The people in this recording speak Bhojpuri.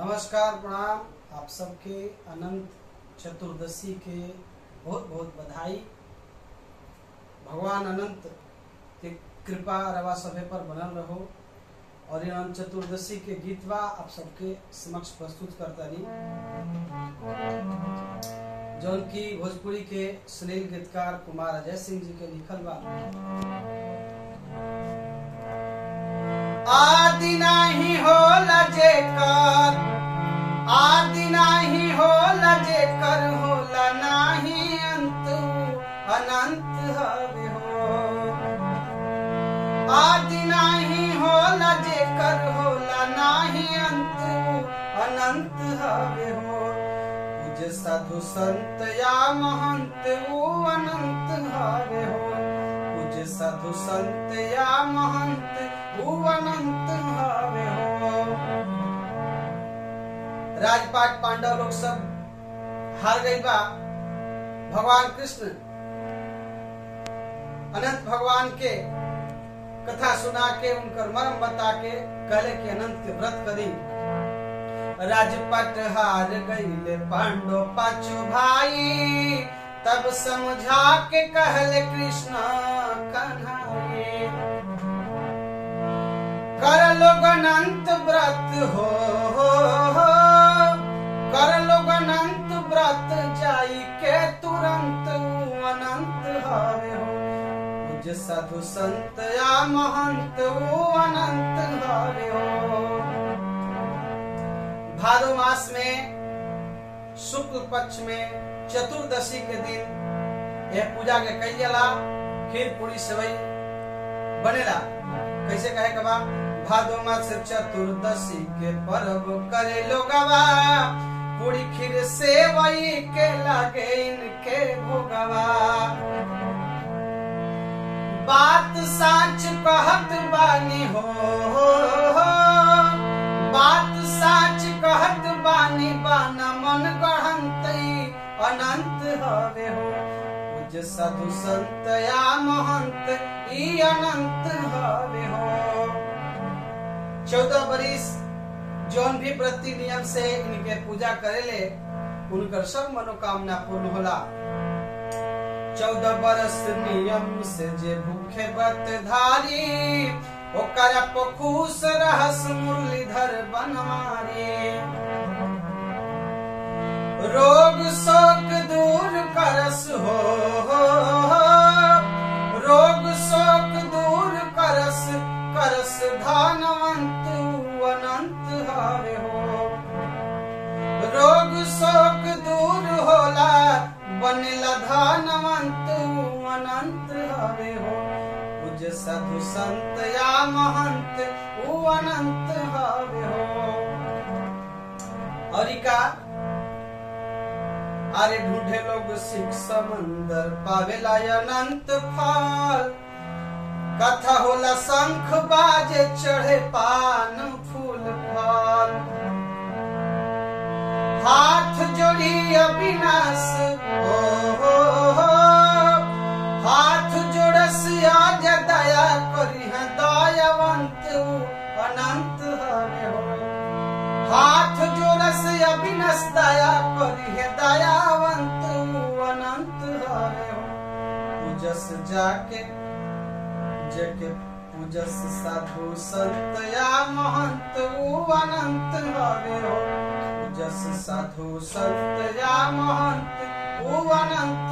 नमस्कार, प्रणाम। आप सबके अनंत चतुर्दशी के बहुत बहुत बधाई। भगवान अनंत के कृपा रवा सभे पर बनल रहो। और ये अनंत चतुर्दशी के गीतवा आप सबके समक्ष प्रस्तुत करता रही, जौन की भोजपुरी के सुनील गीतकार कुमार अजय सिंह जी के लिखल बा। आदि नाही होला जेकर, आदि नाही होला जेकर, होला नाही अंत, अनंत हवे हो। आदि नाही होला जेकर, होला नाही अंत, अनंत हवे हो। पूज्य साधु संत या महंत, वो अनंत हवे हो। पूज्य साधु संत या महंत, वो अनंत हवे हो। राजपाट पांडव लोग सब हार गई बा। भगवान कृष्ण अनंत भगवान के कथा सुना के उनकर मर्म बता के कहले कि अनंत के व्रत करी। राजपाट हार गईले पांडव पांचों भाई, तब समझा के कहले कृष्ण कन्हैया, कर लोग अनंत व्रत हो, कर लोग अनंत व्रत, जाई के तुरंत अनंत हवे हो। पूज्य साधु संत या महंत, वो अनंत हवे हो। भादो मास में शुक्ल पक्ष में चतुर्दशी के दिन यह पूजा के कई जाला। खीर पूरी सेवई बनेला। कैसे कहे कबा, भादो मास चतुर्दशी के पर्व करे लोगवा, पूरी खीर सेवई के लागे इनके भोगवा। बात साच कहत बानी हो, बात साच कहत बानी, बाना मन गढ़ंतई अनंत हवे हो। पूज्य साधु संत या महंत, ई अनंत हवे हो। 14 बरिस जौन भी व्रती नियम से इनके पूजा करेले, उनकर सब मनोकामना पूर्ण होला। 14 बरस नियम से जे भूखे व्रत धारी, ओकर खुश रहस मुरलीधर बनमारी। रोग शोक दूर करस हो, रोग शोक दूर करस, करस धनवंत अनंत हवे हो। रोग शोक दूर होला, बनेला धनवंत अनंत हवे हो। पूज्य साधु संत या महंत, वो अनंत हवे हो। और इका अरे ढूंढे लोग सिख समंदर, पावेला अनंत फल। कथा होला शंख बाजे, चढ़े पान फूल फल। हाथ जोड़ी अविनाश हो, हाथ जोड़स आज दया करी है दयावंत, अनंत हवे हो। हाथ जोड़स अविनाश दया करी है दयावंत, अनंत हवे हो। पूजस जाके जेके पूजस साधु संत या महंत, वो अनंत हवे हो। पूजस साधु संत या महंत, वो अनंत